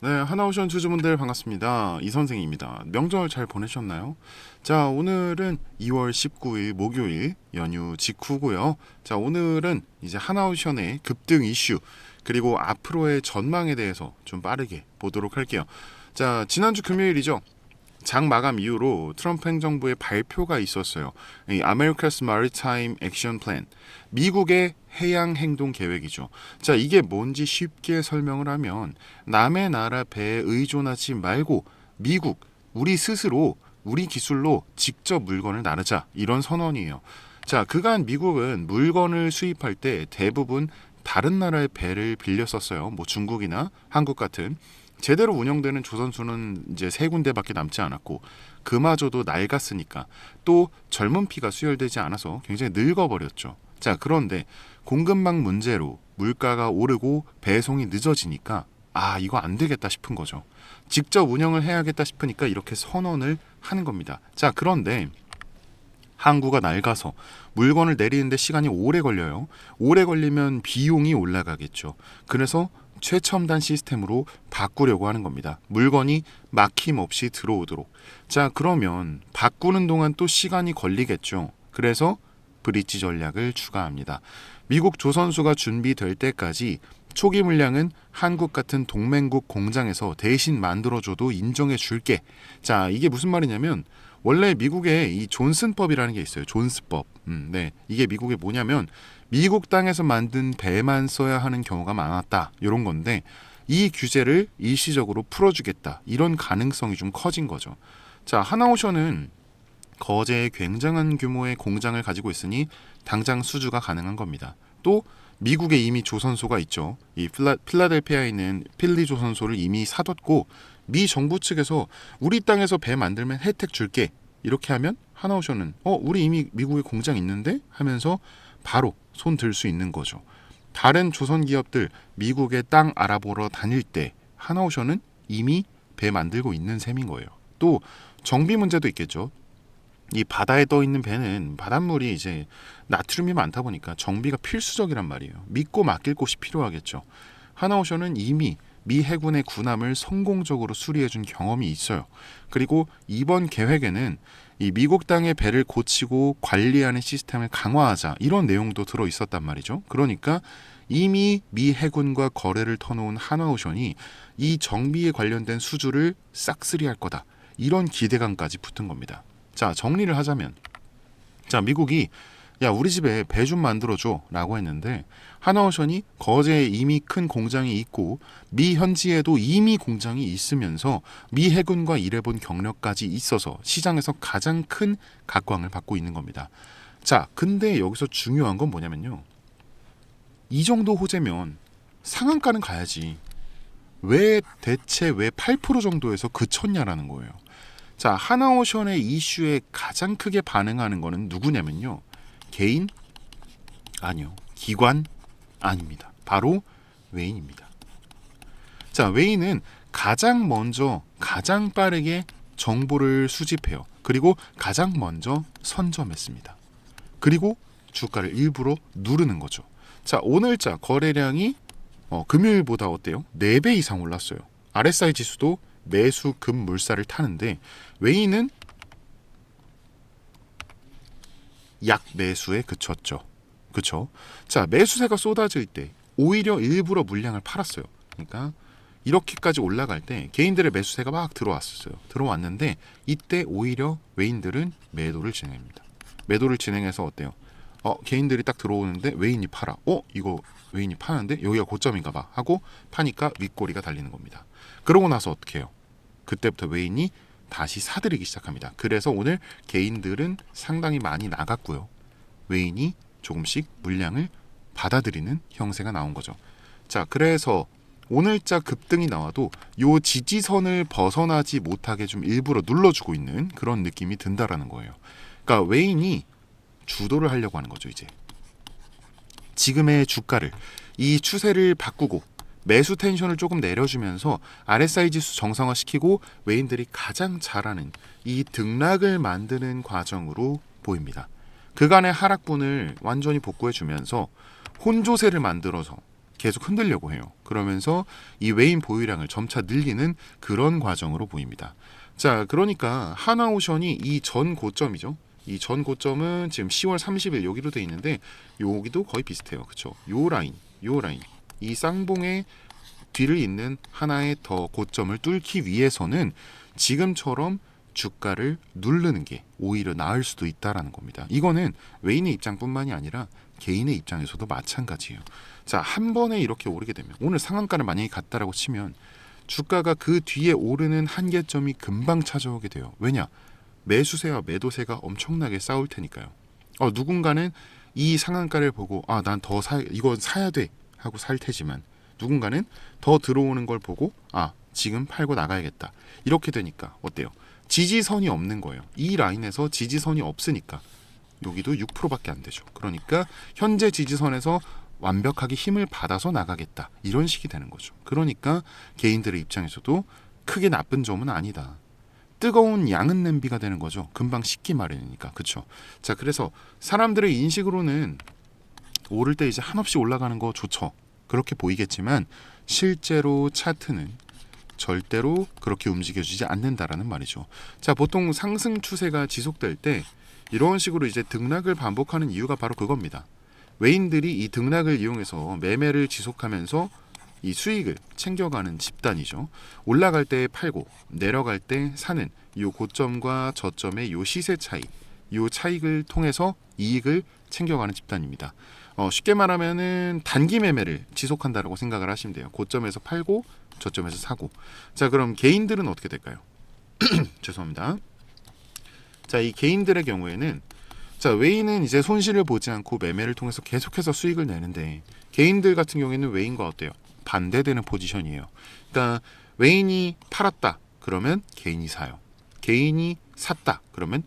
네, 하나오션 주주분들 반갑습니다. 이 선생입니다. 명절 잘 보내셨나요? 자, 오늘은 2월 19일 목요일 연휴 직후고요. 자, 오늘은 이제 하나오션의 급등 이슈 그리고 앞으로의 전망에 대해서 좀 빠르게 보도록 할게요. 자, 지난주 금요일이죠. 장 마감 이후로 트럼프 행정부의 발표가 있었어요. 이 America's Maritime Action Plan, 미국의 해양 행동 계획이죠. 자, 이게 뭔지 쉽게 설명을 하면 남의 나라 배에 의존하지 말고 미국, 우리 스스로 우리 기술로 직접 물건을 나르자 이런 선언이에요. 자, 그간 미국은 물건을 수입할 때 대부분 다른 나라의 배를 빌려 썼어요. 뭐 중국이나 한국 같은 제대로 운영되는 조선소는 이제 세 군데밖에 남지 않았고 그마저도 낡았으니까 또 젊은 피가 수혈되지 않아서 굉장히 늙어버렸죠. 자, 그런데 공급망 문제로 물가가 오르고 배송이 늦어지니까 이거 안 되겠다 싶은 거죠. 직접 운영을 해야겠다 싶으니까 이렇게 선언을 하는 겁니다. 자, 그런데 항구가 낡아서 물건을 내리는데 시간이 오래 걸려요. 오래 걸리면 비용이 올라가겠죠. 그래서 최첨단 시스템으로 바꾸려고 하는 겁니다. 물건이 막힘없이 들어오도록. 자, 그러면 바꾸는 동안 또 시간이 걸리겠죠. 그래서 브릿지 전략을 추가합니다. 미국 조선소가 준비될 때까지 초기 물량은 한국 같은 동맹국 공장에서 대신 만들어줘도 인정해 줄게. 자, 이게 무슨 말이냐면 원래 미국에 이 존슨법이라는 게 있어요. 존스법. 네, 이게 미국에 뭐냐면 미국 땅에서 만든 배만 써야 하는 경우가 많았다. 이런 건데 이 규제를 일시적으로 풀어주겠다. 이런 가능성이 좀 커진 거죠. 자, 하나오션은 거제에 굉장한 규모의 공장을 가지고 있으니 당장 수주가 가능한 겁니다. 또 미국에 이미 조선소가 있죠. 이 필라델피아에 있는 필리 조선소를 이미 사뒀고 미 정부 측에서 우리 땅에서 배 만들면 혜택 줄게. 이렇게 하면 하나오션은 우리 이미 미국에 공장 있는데 하면서 바로 손 들 수 있는 거죠. 다른 조선 기업들 미국에 땅 알아보러 다닐 때 하나오션은 이미 배 만들고 있는 셈인 거예요. 또 정비 문제도 있겠죠. 이 바다에 떠 있는 배는 바닷물이 이제 나트륨이 많다 보니까 정비가 필수적이란 말이에요. 믿고 맡길 곳이 필요하겠죠. 하나오션은 이미 미 해군의 군함을 성공적으로 수리해준 경험이 있어요. 그리고 이번 계획에는 이 미국 땅의 배를 고치고 관리하는 시스템을 강화하자 이런 내용도 들어 있었단 말이죠. 그러니까 이미 미 해군과 거래를 터놓은 하나오션이 이 정비에 관련된 수주를 싹쓸이할 거다. 이런 기대감까지 붙은 겁니다. 자, 정리를 하자면 자, 미국이 야, 우리 집에 배 좀 만들어줘 라고 했는데 하나오션이 거제에 이미 큰 공장이 있고 미 현지에도 이미 공장이 있으면서 미 해군과 일해본 경력까지 있어서 시장에서 가장 큰 각광을 받고 있는 겁니다. 자, 근데 여기서 중요한 건 뭐냐면요. 이 정도 호재면 상한가는 가야지. 대체 왜 8% 정도에서 그쳤냐라는 거예요. 자, 하나오션의 이슈에 가장 크게 반응하는 거는 누구냐면요. 개인? 아니요. 기관? 아닙니다. 바로 외인입니다. 자, 외인은 가장 먼저 가장 빠르게 정보를 수집해요. 그리고 가장 먼저 선점했습니다. 그리고 주가를 일부러 누르는 거죠. 자, 오늘자 거래량이 금요일보다 어때요? 4배 이상 올랐어요. RSI 지수도 매수 급물살을 타는데 외인은 약 매수에 그쳤죠. 그렇죠? 자, 매수세가 쏟아질 때 오히려 일부러 물량을 팔았어요. 그러니까 이렇게까지 올라갈 때 개인들의 매수세가 막 들어왔었어요. 들어왔는데 이때 오히려 외인들은 매도를 진행합니다. 매도를 진행해서 어때요? 개인들이 딱 들어오는데 외인이 팔아. 이거 외인이 파는데 여기가 고점인가 봐 하고 파니까 윗꼬리가 달리는 겁니다. 그러고 나서 어떻게 해요? 그때부터 외인이 다시 사들이기 시작합니다. 그래서 오늘 개인들은 상당히 많이 나갔고요. 외인이 조금씩 물량을 받아들이는 형세가 나온 거죠. 자, 그래서 오늘자 급등이 나와도 요 지지선을 벗어나지 못하게 좀 일부러 눌러주고 있는 그런 느낌이 든다라는 거예요. 그러니까 외인이 주도를 하려고 하는 거죠. 이제 지금의 주가를 이 추세를 바꾸고 매수 텐션을 조금 내려주면서 RSI 지수 정상화시키고 외인들이 가장 잘하는 이 등락을 만드는 과정으로 보입니다. 그간의 하락분을 완전히 복구해주면서 혼조세를 만들어서 계속 흔들려고 해요. 그러면서 이 외인 보유량을 점차 늘리는 그런 과정으로 보입니다. 자, 그러니까 하나오션이 이 전 고점이죠. 이 전 고점은 지금 10월 30일 여기로 돼 있는데 여기도 거의 비슷해요. 그렇죠? 요 라인, 이 쌍봉의 뒤를 잇는 하나의 더 고점을 뚫기 위해서는 지금처럼 주가를 누르는 게 오히려 나을 수도 있다라는 겁니다. 이거는 외인의 입장뿐만이 아니라 개인의 입장에서도 마찬가지예요. 자, 한 번에 이렇게 오르게 되면 오늘 상한가를 만약에 갔다라고 치면 주가가 그 뒤에 오르는 한계점이 금방 찾아오게 돼요. 왜냐? 매수세와 매도세가 엄청나게 싸울 테니까요. 누군가는 이 상한가를 보고 난 더 이거 사야 돼 하고 살 테지만 누군가는 더 들어오는 걸 보고 지금 팔고 나가야겠다. 이렇게 되니까 어때요? 지지선이 없는 거예요. 이 라인에서 지지선이 없으니까 여기도 6%밖에 안 되죠. 그러니까 현재 지지선에서 완벽하게 힘을 받아서 나가겠다. 이런 식이 되는 거죠. 그러니까 개인들의 입장에서도 크게 나쁜 점은 아니다. 뜨거운 양은 냄비가 되는 거죠. 금방 식기 마련이니까. 그렇죠? 자, 그래서 사람들의 인식으로는 오를 때 이제 한없이 올라가는 거 좋죠. 그렇게 보이겠지만 실제로 차트는 절대로 그렇게 움직여주지 않는다라는 말이죠. 자, 보통 상승 추세가 지속될 때 이런 식으로 이제 등락을 반복하는 이유가 바로 그겁니다. 외인들이 이 등락을 이용해서 매매를 지속하면서 이 수익을 챙겨가는 집단이죠. 올라갈 때 팔고 내려갈 때 사는 이 고점과 저점의 이 시세 차이, 이 차익을 통해서 이익을 챙겨가는 집단입니다. 쉽게 말하면은 단기 매매를 지속한다라고 생각을 하시면 돼요. 고점에서 팔고 저점에서 사고. 자, 그럼 개인들은 어떻게 될까요? 죄송합니다. 자, 이 개인들의 경우에는 자, 외인은 이제 손실을 보지 않고 매매를 통해서 계속해서 수익을 내는데 개인들 같은 경우에는 외인과 어때요? 반대되는 포지션이에요. 그러니까 외인이 팔았다. 그러면 개인이 사요. 개인이 샀다. 그러면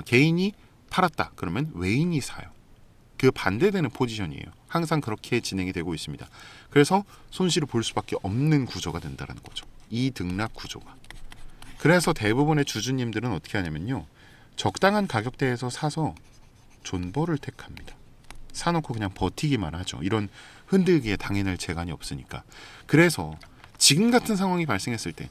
개인이 팔았다. 그러면 외인이 사요. 그 반대되는 포지션이에요. 항상 그렇게 진행이 되고 있습니다. 그래서 손실을 볼 수밖에 없는 구조가 된다는 거죠. 이 등락 구조가. 그래서 대부분의 주주님들은 어떻게 하냐면요. 적당한 가격대에서 사서 존버를 택합니다. 사놓고 그냥 버티기만 하죠. 이런 흔들기에 당해낼 재간이 없으니까. 그래서 지금 같은 상황이 발생했을 때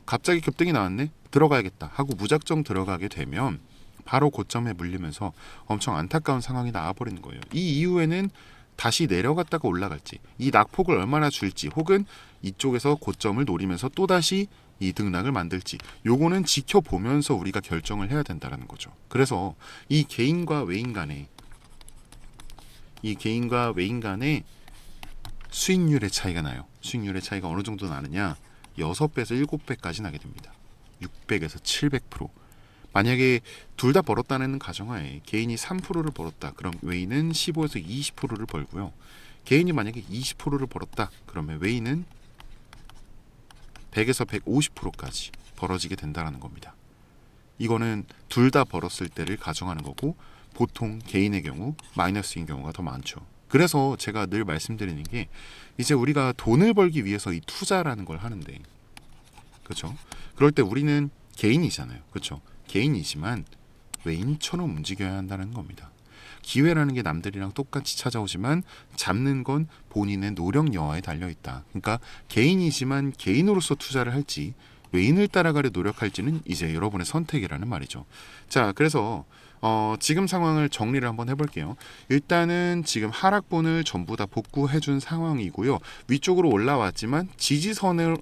갑자기 급등이 나왔네? 들어가야겠다 하고 무작정 들어가게 되면 바로 고점에 물리면서 엄청 안타까운 상황이 나와버리는 거예요. 이 이후에는 다시 내려갔다가 올라갈지, 이 낙폭을 얼마나 줄지, 혹은 이쪽에서 고점을 노리면서 또다시 이 등락을 만들지, 요거는 지켜보면서 우리가 결정을 해야 된다는 거죠. 그래서 이 개인과 외인 간의 수익률의 차이가 나요. 수익률의 차이가 어느 정도 나느냐? 6배에서 7배까지 나게 됩니다. 600에서 700%. 만약에 둘 다 벌었다는 가정하에 개인이 3%를 벌었다. 그럼 외인은 15에서 20%를 벌고요. 개인이 만약에 20%를 벌었다. 그러면 외인은 100에서 150%까지 벌어지게 된다는 겁니다. 이거는 둘 다 벌었을 때를 가정하는 거고 보통 개인의 경우 마이너스인 경우가 더 많죠. 그래서 제가 늘 말씀드리는 게 이제 우리가 돈을 벌기 위해서 이 투자라는 걸 하는데 그렇죠? 그럴 때 우리는 개인이잖아요. 그렇죠? 개인이지만 외인처럼 움직여야 한다는 겁니다. 기회라는 게 남들이랑 똑같이 찾아오지만 잡는 건 본인의 노력 여하에 달려있다. 그러니까 개인이지만 개인으로서 투자를 할지 외인을 따라가려 노력할지는 이제 여러분의 선택이라는 말이죠. 자, 그래서 지금 상황을 정리를 한번 해볼게요. 일단은 지금 하락분을 전부 다 복구해준 상황이고요. 위쪽으로 올라왔지만 지지선을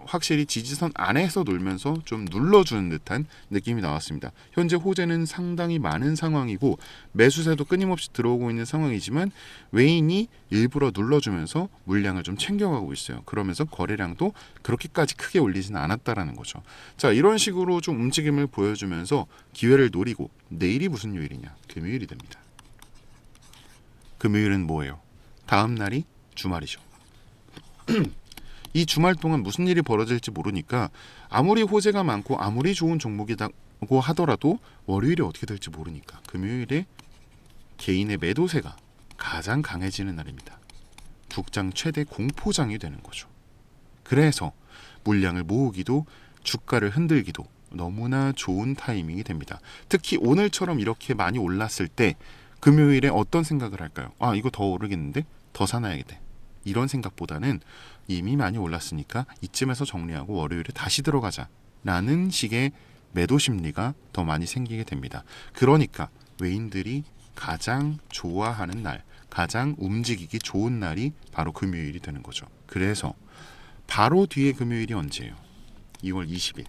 확실히 지지선 안에서 놀면서 좀 눌러주는 듯한 느낌이 나왔습니다. 현재 호재는 상당히 많은 상황이고 매수세도 끊임없이 들어오고 있는 상황이지만 외인이 일부러 눌러주면서 물량을 좀 챙겨가고 있어요. 그러면서 거래량도 그렇게까지 크게 올리지는 않았다라는 거죠. 자, 이런 식으로 좀 움직임을 보여주면서 기회를 노리고 내일이 무슨 요일이냐? 금요일이 됩니다. 금요일은 뭐예요? 다음 날이 주말이죠. 이 주말 동안 무슨 일이 벌어질지 모르니까 아무리 호재가 많고 아무리 좋은 종목이라고 하더라도 월요일에 어떻게 될지 모르니까 금요일에 개인의 매도세가 가장 강해지는 날입니다. 북장 최대 공포장이 되는 거죠. 그래서 물량을 모으기도 주가를 흔들기도 너무나 좋은 타이밍이 됩니다. 특히 오늘처럼 이렇게 많이 올랐을 때 금요일에 어떤 생각을 할까요? 이거 더 오르겠는데? 더 사놔야겠다. 이런 생각보다는 이미 많이 올랐으니까 이쯤에서 정리하고 월요일에 다시 들어가자 라는 식의 매도 심리가 더 많이 생기게 됩니다. 그러니까 외인들이 가장 좋아하는 날, 가장 움직이기 좋은 날이 바로 금요일이 되는 거죠. 그래서 바로 뒤에 금요일이 언제예요? 2월 20일.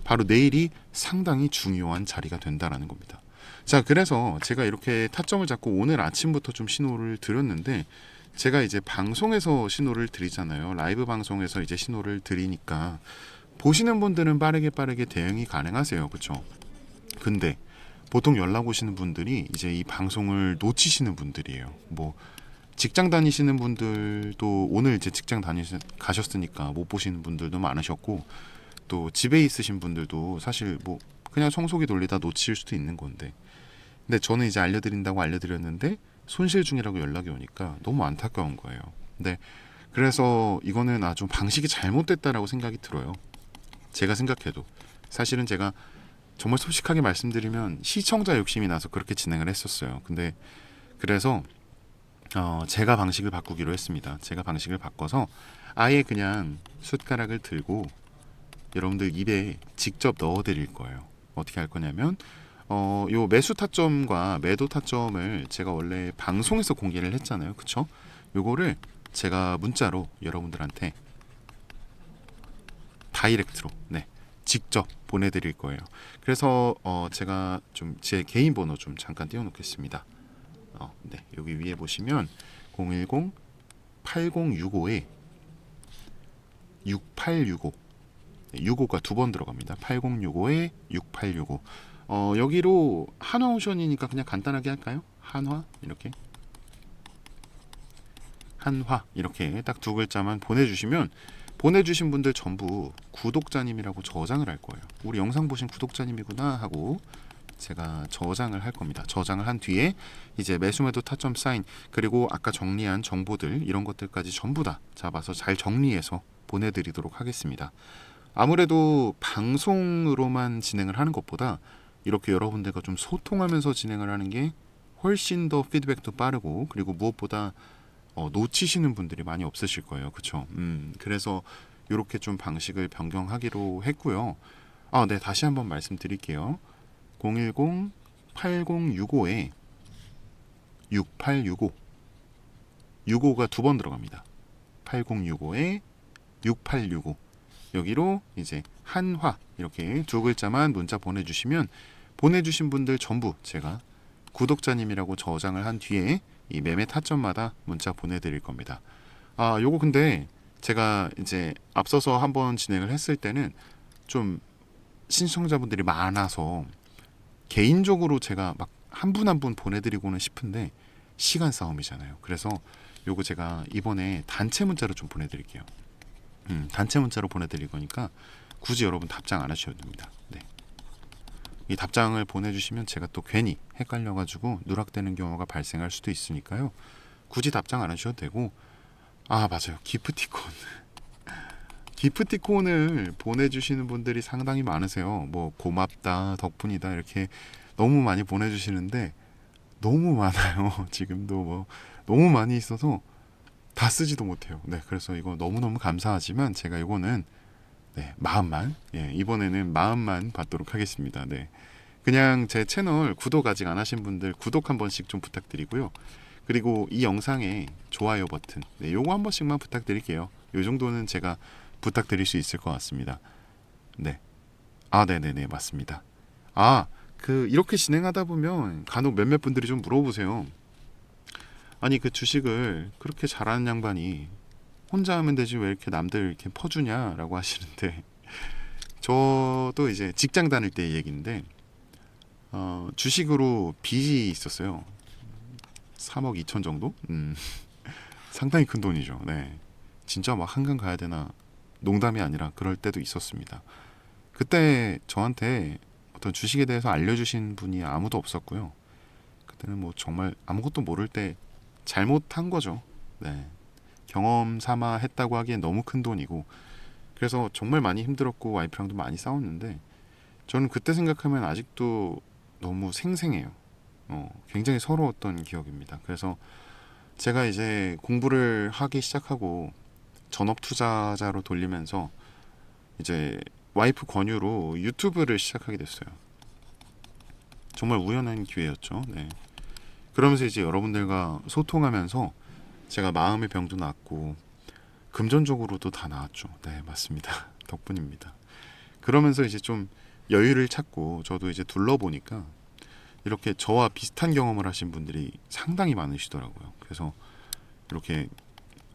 바로 내일이 상당히 중요한 자리가 된다라는 겁니다. 자, 그래서 제가 이렇게 타점을 잡고 오늘 아침부터 좀 신호를 드렸는데, 제가 이제 방송에서 신호를 드리잖아요. 라이브 방송에서 이제 신호를 드리니까 보시는 분들은 빠르게 대응이 가능하세요. 그렇죠? 근데 보통 연락 오시는 분들이 이제 이 방송을 놓치시는 분들이에요. 뭐 직장 다니시는 분들도 오늘 이제 직장 가셨으니까 못 보시는 분들도 많으셨고, 또 집에 있으신 분들도 사실 뭐 그냥 청소기 돌리다 놓칠 수도 있는 건데, 근데 저는 이제 알려드렸는데 손실 중이라고 연락이 오니까 너무 안타까운 거예요. 근데 그래서 이거는 좀 방식이 잘못됐다라고 생각이 들어요. 제가 생각해도 사실은 제가 정말 솔직하게 말씀드리면 시청자 욕심이 나서 그렇게 진행을 했었어요. 근데 그래서 제가 방식을 바꾸기로 했습니다. 제가 방식을 바꿔서 아예 그냥 숟가락을 들고 여러분들 입에 직접 넣어드릴 거예요. 어떻게 할 거냐면 요 매수 타점과 매도 타점을 제가 원래 방송에서 공개를 했잖아요. 그쵸? 요거를 제가 문자로 여러분들한테 다이렉트로 직접 보내드릴 거예요. 그래서 제가 좀 제 개인 번호 좀 잠깐 띄워놓겠습니다. 여기 위에 보시면 010-8065에 6865 65가 두 번 들어갑니다. 8065에 6865 여기로 한화오션이니까 그냥 간단하게 할까요? 한화 이렇게 딱 두 글자만 보내주시면 보내주신 분들 전부 구독자님이라고 저장을 할 거예요. 우리 영상 보신 구독자님이구나 하고 제가 저장을 할 겁니다. 저장을 한 뒤에 이제 매수매도 타점 사인 그리고 아까 정리한 정보들 이런 것들까지 전부 다 잡아서 잘 정리해서 보내드리도록 하겠습니다. 아무래도 방송으로만 진행을 하는 것보다 이렇게 여러분들과 좀 소통하면서 진행을 하는 게 훨씬 더 피드백도 빠르고, 그리고 무엇보다 놓치시는 분들이 많이 없으실 거예요. 그렇죠? 그래서 이렇게 좀 방식을 변경하기로 했고요. 네, 다시 한번 말씀드릴게요. 010-8065에 6865 65가 두 번 들어갑니다. 8065에 6865 여기로 이제 한화 이렇게 두 글자만 문자 보내주시면 보내주신 분들 전부 제가 구독자님이라고 저장을 한 뒤에 이 매매 타점마다 문자 보내드릴 겁니다. 요거 근데 제가 이제 앞서서 한번 진행을 했을 때는 좀 신청자분들이 많아서 개인적으로 제가 막 한 분 한 분 보내드리고는 싶은데 시간 싸움이잖아요. 그래서 요거 제가 이번에 단체 문자로 좀 보내드릴게요. 단체 문자로 보내드릴 거니까 굳이 여러분 답장 안 하셔도 됩니다. 네. 이 답장을 보내주시면 제가 또 괜히 헷갈려가지고 누락되는 경우가 발생할 수도 있으니까요. 굳이 답장 안 하셔도 되고, 맞아요. 기프티콘을 보내주시는 분들이 상당히 많으세요. 뭐 고맙다, 덕분이다 이렇게 너무 많이 보내주시는데 너무 많아요. 지금도 뭐 너무 많이 있어서 다 쓰지도 못해요. 그래서 이거 너무너무 감사하지만 제가 이거는 마음만 이번에는 마음만 받도록 하겠습니다. 그냥 제 채널 구독 아직 안 하신 분들 구독 한 번씩 좀 부탁드리고요. 그리고 이 영상에 좋아요 버튼 요거 한 번씩만 부탁드릴게요. 요 정도는 제가 부탁드릴 수 있을 것 같습니다. 네네네 맞습니다. 이렇게 진행하다 보면 간혹 몇몇 분들이 좀 물어보세요. 아니 그 주식을 그렇게 잘하는 양반이 혼자 하면 되지 왜 이렇게 남들 이렇게 퍼주냐라고 하시는데, 저도 이제 직장 다닐 때 얘기인데 주식으로 빚이 있었어요. 3억 2천 정도? 상당히 큰 돈이죠. 진짜 막 한강 가야 되나 농담이 아니라 그럴 때도 있었습니다. 그때 저한테 어떤 주식에 대해서 알려주신 분이 아무도 없었고요. 그때는 뭐 정말 아무것도 모를 때 잘못한 거죠. 경험 삼아 했다고 하기엔 너무 큰 돈이고, 그래서 정말 많이 힘들었고 와이프랑도 많이 싸웠는데 저는 그때 생각하면 아직도 너무 생생해요. 굉장히 서러웠던 기억입니다. 그래서 제가 이제 공부를 하기 시작하고 전업 투자자로 돌리면서 이제 와이프 권유로 유튜브를 시작하게 됐어요. 정말 우연한 기회였죠. 네. 그러면서 이제 여러분들과 소통하면서 제가 마음의 병도 낫고 금전적으로도 다 나았죠. 네, 맞습니다. 덕분입니다. 그러면서 이제 좀 여유를 찾고 저도 이제 둘러보니까 이렇게 저와 비슷한 경험을 하신 분들이 상당히 많으시더라고요. 그래서 이렇게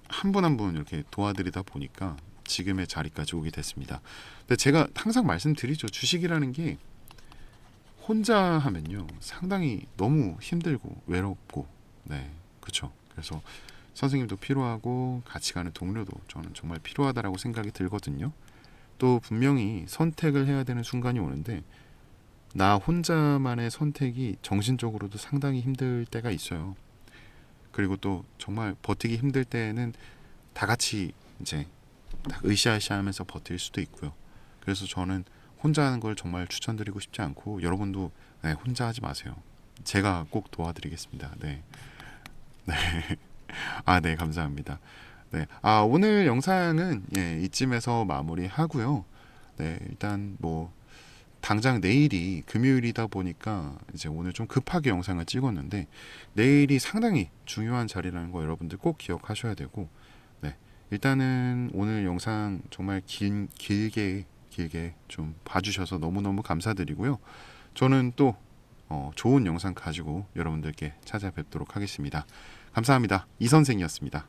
한 분 한 분 이렇게 도와드리다 보니까 지금의 자리까지 오게 됐습니다. 근데 제가 항상 말씀드리죠. 주식이라는 게 혼자 하면요 상당히 너무 힘들고 외롭고 네 그렇죠. 그래서 선생님도 필요하고 같이 가는 동료도 저는 정말 필요하다라고 생각이 들거든요. 또 분명히 선택을 해야 되는 순간이 오는데 나 혼자만의 선택이 정신적으로도 상당히 힘들 때가 있어요. 그리고 또 정말 버티기 힘들 때는 다 같이 이제 다 으쌰으쌰하면서 버틸 수도 있고요. 그래서 저는 혼자 하는 걸 정말 추천드리고 싶지 않고 여러분도 네, 혼자 하지 마세요. 제가 꼭 도와드리겠습니다. 네. 네. 아, 네, 감사합니다. 네. 아, 오늘 영상은 예, 이쯤에서 마무리하고요. 네, 일단 뭐 당장 내일이 금요일이다 보니까 이제 오늘 좀 급하게 영상을 찍었는데 내일이 상당히 중요한 자리라는 거 여러분들 꼭 기억하셔야 되고 네. 일단은 오늘 영상 정말 길게 좀 봐주셔서 너무너무 감사드리고요. 저는 또 좋은 영상 가지고 여러분들께 찾아뵙도록 하겠습니다. 감사합니다. 이 선생이었습니다.